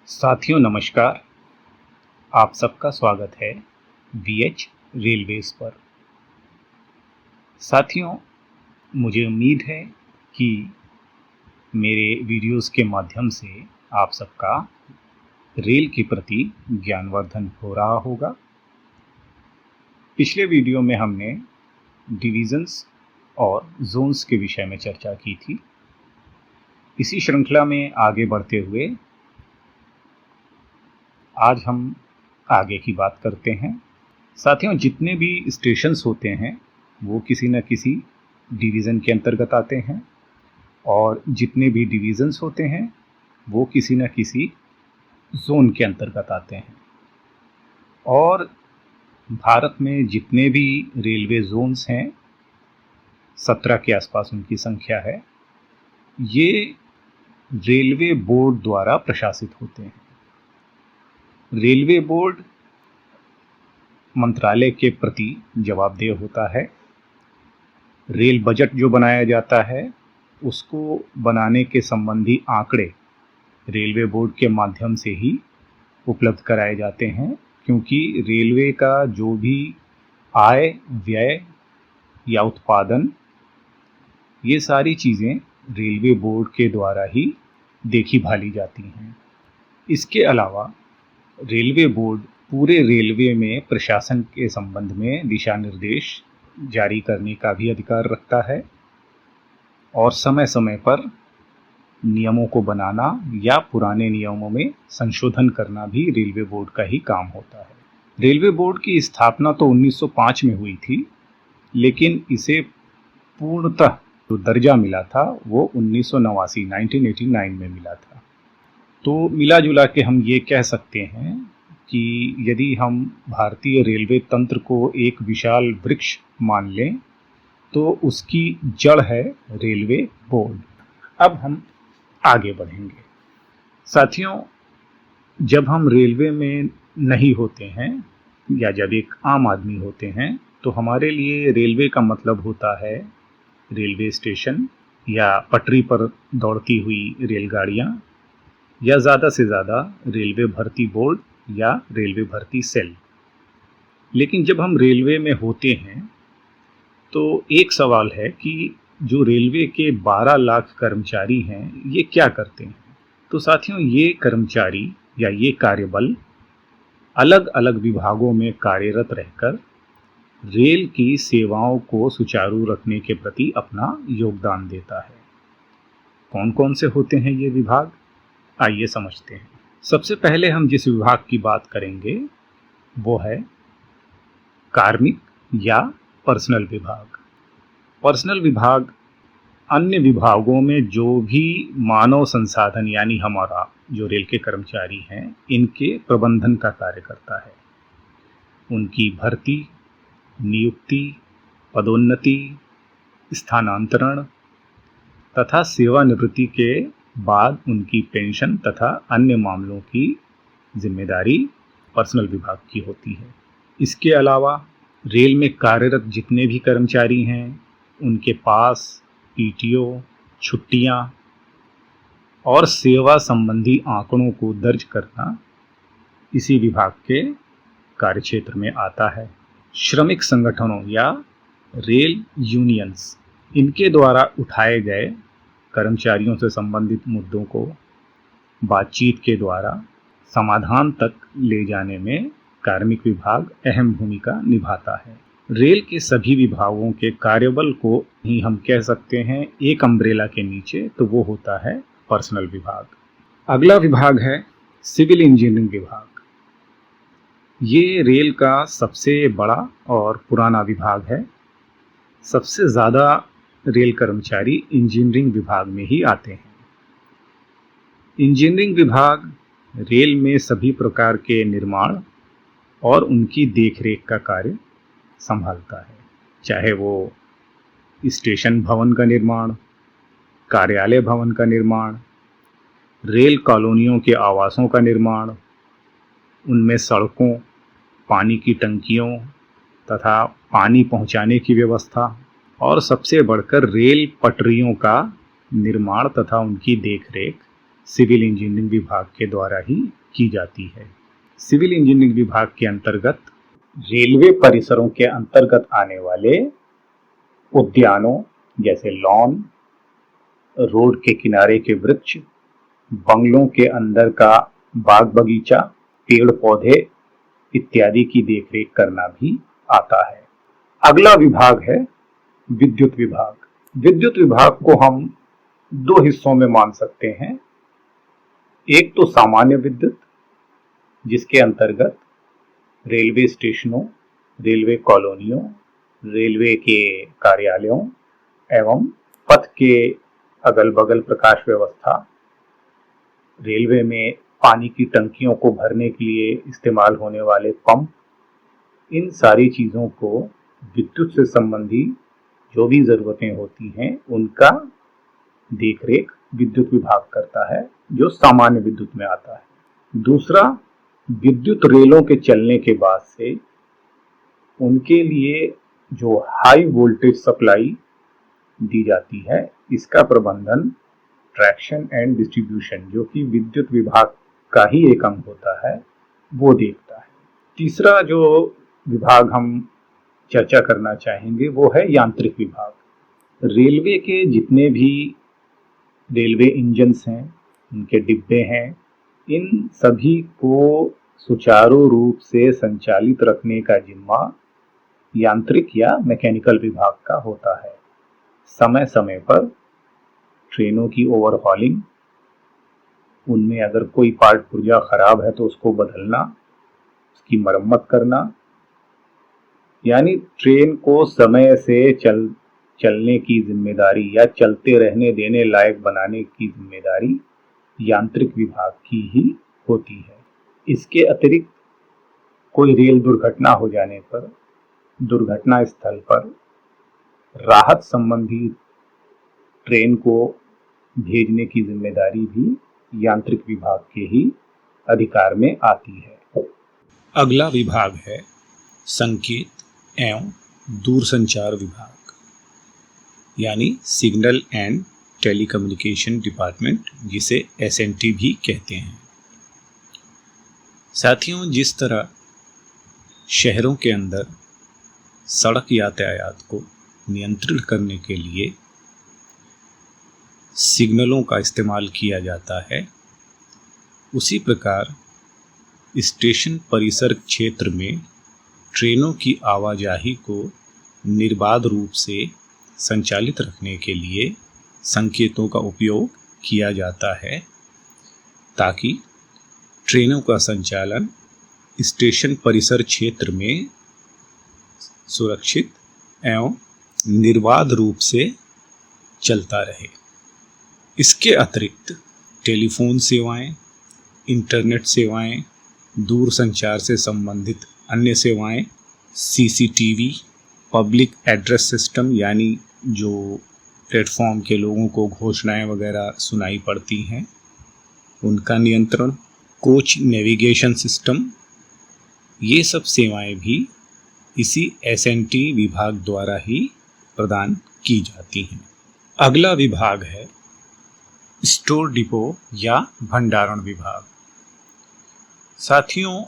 साथियों नमस्कार। आप सबका स्वागत है वीएच रेलवेज पर। साथियों, मुझे उम्मीद है कि मेरे वीडियोस के माध्यम से आप सबका रेल के प्रति ज्ञानवर्धन हो रहा होगा। पिछले वीडियो में हमने डिवीज़न्स और जोन्स के विषय में चर्चा की थी। इसी श्रृंखला में आगे बढ़ते हुए आज हम आगे की बात करते हैं। साथियों, जितने भी स्टेशंस होते हैं वो किसी न किसी डिवीज़न के अंतर्गत आते हैं और जितने भी डिवीज़न्स होते हैं वो किसी न किसी जोन के अंतर्गत आते हैं। और भारत में जितने भी रेलवे जोन्स हैं 17 के आसपास उनकी संख्या है। ये रेलवे बोर्ड द्वारा प्रशासित होते हैं। रेलवे बोर्ड मंत्रालय के प्रति जवाबदेह होता है। रेल बजट जो बनाया जाता है उसको बनाने के संबंधी आंकड़े रेलवे बोर्ड के माध्यम से ही उपलब्ध कराए जाते हैं, क्योंकि रेलवे का जो भी आय, व्यय या उत्पादन, ये सारी चीज़ें रेलवे बोर्ड के द्वारा ही देखी भाली जाती हैं। इसके अलावा रेलवे बोर्ड पूरे रेलवे में प्रशासन के संबंध में दिशा निर्देश जारी करने का भी अधिकार रखता है और समय समय पर नियमों को बनाना या पुराने नियमों में संशोधन करना भी रेलवे बोर्ड का ही काम होता है। रेलवे बोर्ड की स्थापना तो 1905 में हुई थी, लेकिन इसे पूर्णतः जो दर्जा मिला था वो 1989 में मिला था। तो मिला जुला के हम ये कह सकते हैं कि यदि हम भारतीय रेलवे तंत्र को एक विशाल वृक्ष मान लें तो उसकी जड़ है रेलवे बोर्ड। अब हम आगे बढ़ेंगे। साथियों, जब हम रेलवे में नहीं होते हैं या जब एक आम आदमी होते हैं तो हमारे लिए रेलवे का मतलब होता है रेलवे स्टेशन या पटरी पर दौड़ती हुई रेलगाड़ियाँ या ज़्यादा से ज़्यादा रेलवे भर्ती बोर्ड या रेलवे भर्ती सेल। लेकिन जब हम रेलवे में होते हैं तो एक सवाल है कि जो रेलवे के 12 लाख कर्मचारी हैं ये क्या करते हैं। तो साथियों, ये कर्मचारी या ये कार्यबल अलग अलग विभागों में कार्यरत रहकर रेल की सेवाओं को सुचारू रखने के प्रति अपना योगदान देता है। कौन कौन से होते हैं ये विभाग, आइए समझते हैं। सबसे पहले हम जिस विभाग की बात करेंगे वो है कार्मिक या पर्सनल विभाग। पर्सनल विभाग अन्य विभागों में जो भी मानव संसाधन यानी हमारा जो रेल के कर्मचारी हैं इनके प्रबंधन का कार्य करता है। उनकी भर्ती, नियुक्ति, पदोन्नति, स्थानांतरण तथा सेवानिवृत्ति के बाद उनकी पेंशन तथा अन्य मामलों की जिम्मेदारी पर्सनल विभाग की होती है। इसके अलावा रेल में कार्यरत जितने भी कर्मचारी हैं उनके पास पीटीओ, छुट्टियां और सेवा संबंधी आंकड़ों को दर्ज करना इसी विभाग के कार्यक्षेत्र में आता है। श्रमिक संगठनों या रेल यूनियंस, इनके द्वारा उठाए गए कर्मचारियों से संबंधित मुद्दों को बातचीत के द्वारा समाधान तक ले जाने में कार्मिक विभाग अहम भूमिका निभाता है। रेल के सभी विभागों के कार्यबल को ही हम कह सकते हैं एक अम्ब्रेला के नीचे, तो वो होता है पर्सनल विभाग। अगला विभाग है सिविल इंजीनियरिंग विभाग। ये रेल का सबसे बड़ा और पुराना विभाग है। सबसे ज़्यादा रेल कर्मचारी इंजीनियरिंग विभाग में ही आते हैं। इंजीनियरिंग विभाग रेल में सभी प्रकार के निर्माण और उनकी देखरेख का कार्य संभालता है, चाहे वो स्टेशन भवन का निर्माण, कार्यालय भवन का निर्माण, रेल कॉलोनियों के आवासों का निर्माण, उनमें सड़कों, पानी की टंकियों तथा पानी पहुंचाने की व्यवस्था और सबसे बढ़कर रेल पटरियों का निर्माण तथा उनकी देखरेख सिविल इंजीनियरिंग विभाग के द्वारा ही की जाती है। सिविल इंजीनियरिंग विभाग के अंतर्गत रेलवे परिसरों के अंतर्गत आने वाले उद्यानों जैसे लॉन, रोड के किनारे के वृक्ष, बंगलों के अंदर का बाग बगीचा, पेड़ पौधे इत्यादि की देखरेख करना भी आता है। अगला विभाग है विद्युत विभाग। विद्युत विभाग को हम दो हिस्सों में मान सकते हैं। एक तो सामान्य विद्युत, जिसके अंतर्गत रेलवे स्टेशनों, रेलवे कॉलोनियों, रेलवे के कार्यालयों एवं पथ के अगल बगल प्रकाश व्यवस्था, रेलवे में पानी की टंकियों को भरने के लिए इस्तेमाल होने वाले पंप, इन सारी चीज़ों को विद्युत से संबंधी जो भी ज़रूरतें होती हैं उनका देखरेख विद्युत विभाग करता है, जो सामान्य विद्युत में आता है। दूसरा, विद्युत रेलों के चलने के बाद से उनके लिए जो हाई वोल्टेज सप्लाई दी जाती है, इसका प्रबंधन ट्रैक्शन एंड डिस्ट्रीब्यूशन, जो कि विद्युत विभाग का ही एक अंग होता है, वो देखता है। तीसरा जो विभाग हम चर्चा करना चाहेंगे वो है यांत्रिक विभाग। रेलवे के जितने भी रेलवे इंजन्स हैं, उनके डिब्बे हैं, इन सभी को सुचारू रूप से संचालित रखने का जिम्मा यांत्रिक या मैकेनिकल विभाग का होता है। समय समय पर ट्रेनों की ओवरहॉलिंग, उनमें अगर कोई पार्ट पुर्जा खराब है तो उसको बदलना, उसकी मरम्मत करना, यानी ट्रेन को समय से चलने की जिम्मेदारी या चलते रहने देने लायक बनाने की जिम्मेदारी यांत्रिक विभाग की ही होती है। इसके अतिरिक्त कोई रेल दुर्घटना हो जाने पर दुर्घटना स्थल पर राहत संबंधी ट्रेन को भेजने की जिम्मेदारी भी यांत्रिक विभाग के ही अधिकार में आती है। अगला विभाग है संकेत एवं दूरसंचार विभाग, यानी सिग्नल एंड टेलीकम्युनिकेशन डिपार्टमेंट, जिसे SNT भी कहते हैं। साथियों, जिस तरह शहरों के अंदर सड़क यातायात को नियंत्रित करने के लिए सिग्नलों का इस्तेमाल किया जाता है, उसी प्रकार स्टेशन परिसर क्षेत्र में ट्रेनों की आवाजाही को निर्बाध रूप से संचालित रखने के लिए संकेतों का उपयोग किया जाता है, ताकि ट्रेनों का संचालन स्टेशन परिसर क्षेत्र में सुरक्षित एवं निर्बाध रूप से चलता रहे। इसके अतिरिक्त टेलीफोन सेवाएं, इंटरनेट सेवाएं, दूरसंचार से संबंधित अन्य सेवाएं, CCTV, पब्लिक एड्रेस सिस्टम, यानी जो प्लेटफॉर्म के लोगों को घोषणाएं वगैरह सुनाई पड़ती हैं, उनका नियंत्रण, कोच नेविगेशन सिस्टम, ये सब सेवाएं भी इसी SNT विभाग द्वारा ही प्रदान की जाती हैं। अगला विभाग है स्टोर डिपो या भंडारण विभाग। साथियों,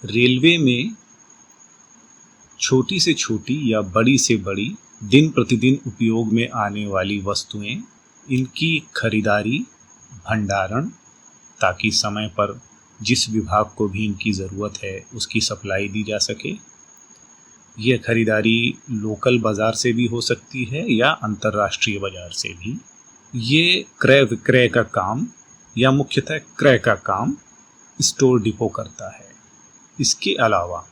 रेलवे में छोटी से छोटी या बड़ी से बड़ी दिन प्रतिदिन उपयोग में आने वाली वस्तुएं, इनकी खरीदारी, भंडारण, ताकि समय पर जिस विभाग को भी इनकी ज़रूरत है उसकी सप्लाई दी जा सके। यह खरीदारी लोकल बाज़ार से भी हो सकती है या अंतर्राष्ट्रीय बाज़ार से भी। ये क्रय विक्रय का काम या मुख्यतः क्रय का काम स्टोर डिपो करता है। इसके अलावा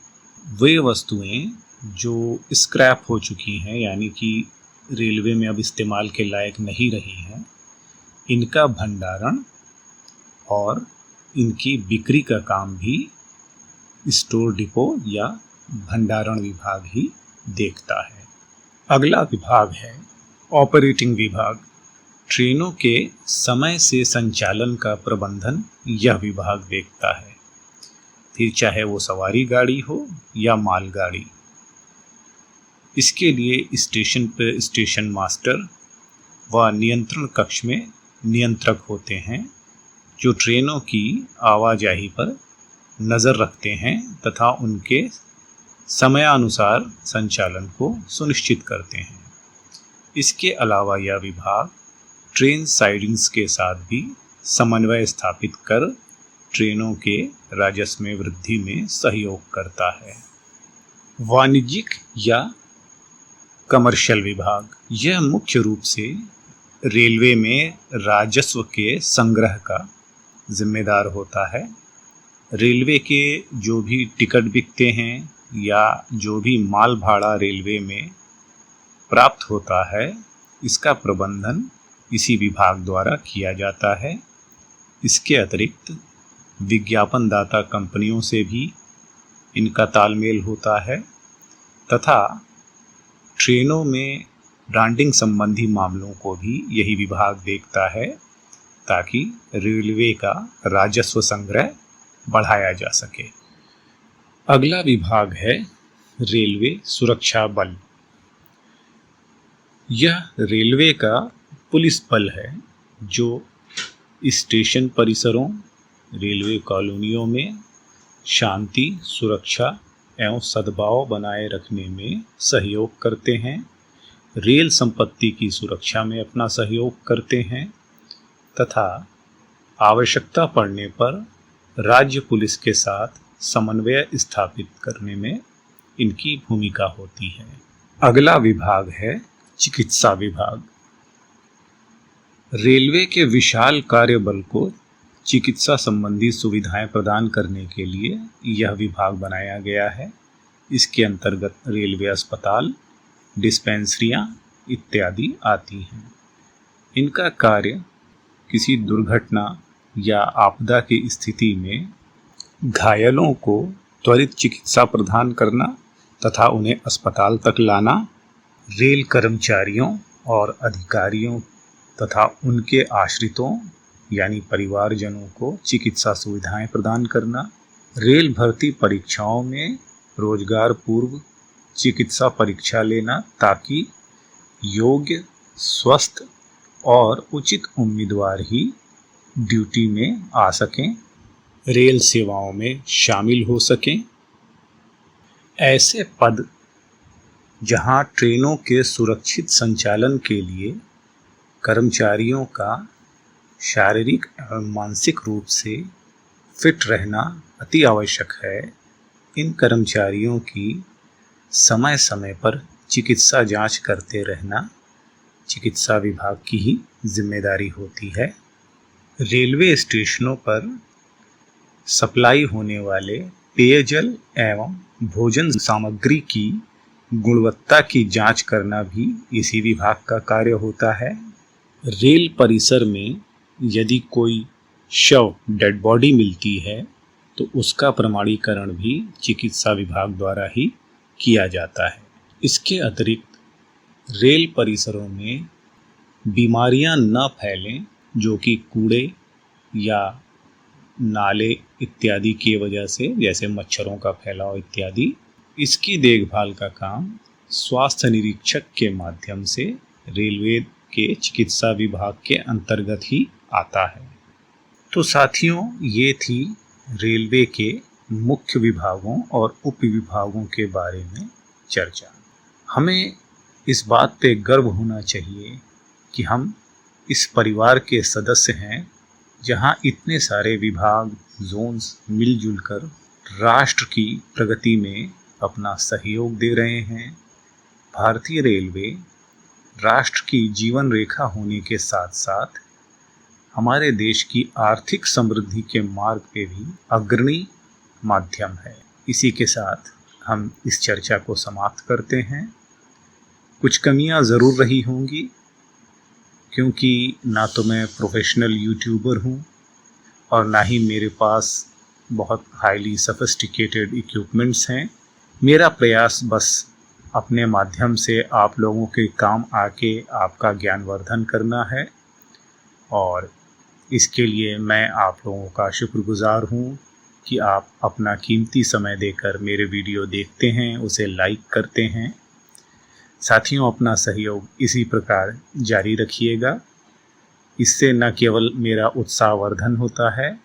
वे वस्तुएं जो स्क्रैप हो चुकी हैं, यानी कि रेलवे में अब इस्तेमाल के लायक नहीं रही हैं, इनका भंडारण और इनकी बिक्री का काम भी स्टोर डिपो या भंडारण विभाग ही देखता है। अगला विभाग है ऑपरेटिंग विभाग। ट्रेनों के समय से संचालन का प्रबंधन यह विभाग देखता है, फिर चाहे वो सवारी गाड़ी हो या मालगाड़ी। इसके लिए स्टेशन पर स्टेशन मास्टर व नियंत्रण कक्ष में नियंत्रक होते हैं, जो ट्रेनों की आवाजाही पर नज़र रखते हैं तथा उनके समयानुसार संचालन को सुनिश्चित करते हैं। इसके अलावा यह विभाग ट्रेन साइडिंग्स के साथ भी समन्वय स्थापित कर ट्रेनों के राजस्व में वृद्धि में सहयोग करता है। वाणिज्यिक या कमर्शियल विभाग, यह मुख्य रूप से रेलवे में राजस्व के संग्रह का जिम्मेदार होता है। रेलवे के जो भी टिकट बिकते हैं या जो भी माल भाड़ा रेलवे में प्राप्त होता है, इसका प्रबंधन इसी विभाग द्वारा किया जाता है। इसके अतिरिक्त विज्ञापन दाता कंपनियों से भी इनका तालमेल होता है तथा ट्रेनों में ब्रांडिंग संबंधी मामलों को भी यही विभाग देखता है ताकि रेलवे का राजस्व संग्रह बढ़ाया जा सके। अगला विभाग है रेलवे सुरक्षा बल। यह रेलवे का पुलिस बल है जो स्टेशन परिसरों, रेलवे कॉलोनियों में शांति, सुरक्षा एवं सद्भाव बनाए रखने में सहयोग करते हैं, रेल संपत्ति की सुरक्षा में अपना सहयोग करते हैं तथा आवश्यकता पड़ने पर राज्य पुलिस के साथ समन्वय स्थापित करने में इनकी भूमिका होती है। अगला विभाग है चिकित्सा विभाग। रेलवे के विशाल कार्यबल को चिकित्सा संबंधी सुविधाएं प्रदान करने के लिए यह विभाग बनाया गया है। इसके अंतर्गत रेलवे अस्पताल, डिस्पेंसरियां इत्यादि आती हैं। इनका कार्य किसी दुर्घटना या आपदा की स्थिति में घायलों को त्वरित चिकित्सा प्रदान करना तथा उन्हें अस्पताल तक लाना, रेल कर्मचारियों और अधिकारियों तथा उनके आश्रितों यानी परिवारजनों को चिकित्सा सुविधाएं प्रदान करना, रेल भर्ती परीक्षाओं में रोजगार पूर्व चिकित्सा परीक्षा लेना ताकि योग्य, स्वस्थ और उचित उम्मीदवार ही ड्यूटी में आ सकें, रेल सेवाओं में शामिल हो सकें। ऐसे पद जहां ट्रेनों के सुरक्षित संचालन के लिए कर्मचारियों का शारीरिक एवं मानसिक रूप से फिट रहना अति आवश्यक है, इन कर्मचारियों की समय समय पर चिकित्सा जांच करते रहना चिकित्सा विभाग की ही जिम्मेदारी होती है। रेलवे स्टेशनों पर सप्लाई होने वाले पेयजल एवं भोजन सामग्री की गुणवत्ता की जांच करना भी इसी विभाग का कार्य होता है। रेल परिसर में यदि कोई शव, डेड बॉडी मिलती है तो उसका प्रमाणीकरण भी चिकित्सा विभाग द्वारा ही किया जाता है। इसके अतिरिक्त रेल परिसरों में बीमारियां न फैलें जो कि कूड़े या नाले इत्यादि की वजह से, जैसे मच्छरों का फैलाव इत्यादि, इसकी देखभाल का काम स्वास्थ्य निरीक्षक के माध्यम से रेलवे के चिकित्सा विभाग के अंतर्गत ही आता है। तो साथियों, ये थी रेलवे के मुख्य विभागों और उप विभागों के बारे में चर्चा। हमें इस बात पे गर्व होना चाहिए कि हम इस परिवार के सदस्य हैं जहां इतने सारे विभाग, जोन्स मिलजुल कर राष्ट्र की प्रगति में अपना सहयोग दे रहे हैं। भारतीय रेलवे राष्ट्र की जीवन रेखा होने के साथ साथ हमारे देश की आर्थिक समृद्धि के मार्ग पे भी अग्रणी माध्यम है। इसी के साथ हम इस चर्चा को समाप्त करते हैं। कुछ कमियां ज़रूर रही होंगी क्योंकि ना तो मैं प्रोफेशनल यूट्यूबर हूँ और ना ही मेरे पास बहुत हाईली सोफिस्टिकेटेड इक्विपमेंट्स हैं। मेरा प्रयास बस अपने माध्यम से आप लोगों के काम आके आपका ज्ञानवर्धन करना है और इसके लिए मैं आप लोगों का शुक्रगुजार हूँ कि आप अपना कीमती समय देकर मेरे वीडियो देखते हैं, उसे लाइक करते हैं। साथियों, अपना सहयोग इसी प्रकार जारी रखिएगा। इससे न केवल मेरा उत्साहवर्धन होता है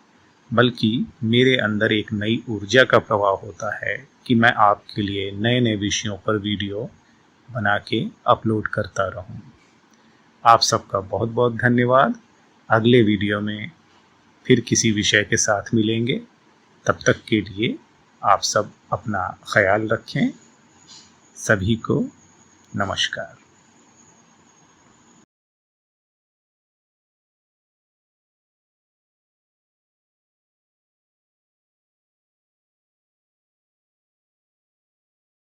बल्कि मेरे अंदर एक नई ऊर्जा का प्रवाह होता है कि मैं आपके लिए नए नए विषयों पर वीडियो बना के अपलोड करता रहूं। आप सबका बहुत बहुत धन्यवाद। अगले वीडियो में फिर किसी विषय के साथ मिलेंगे। तब तक के लिए आप सब अपना ख्याल रखें। सभी को नमस्कार।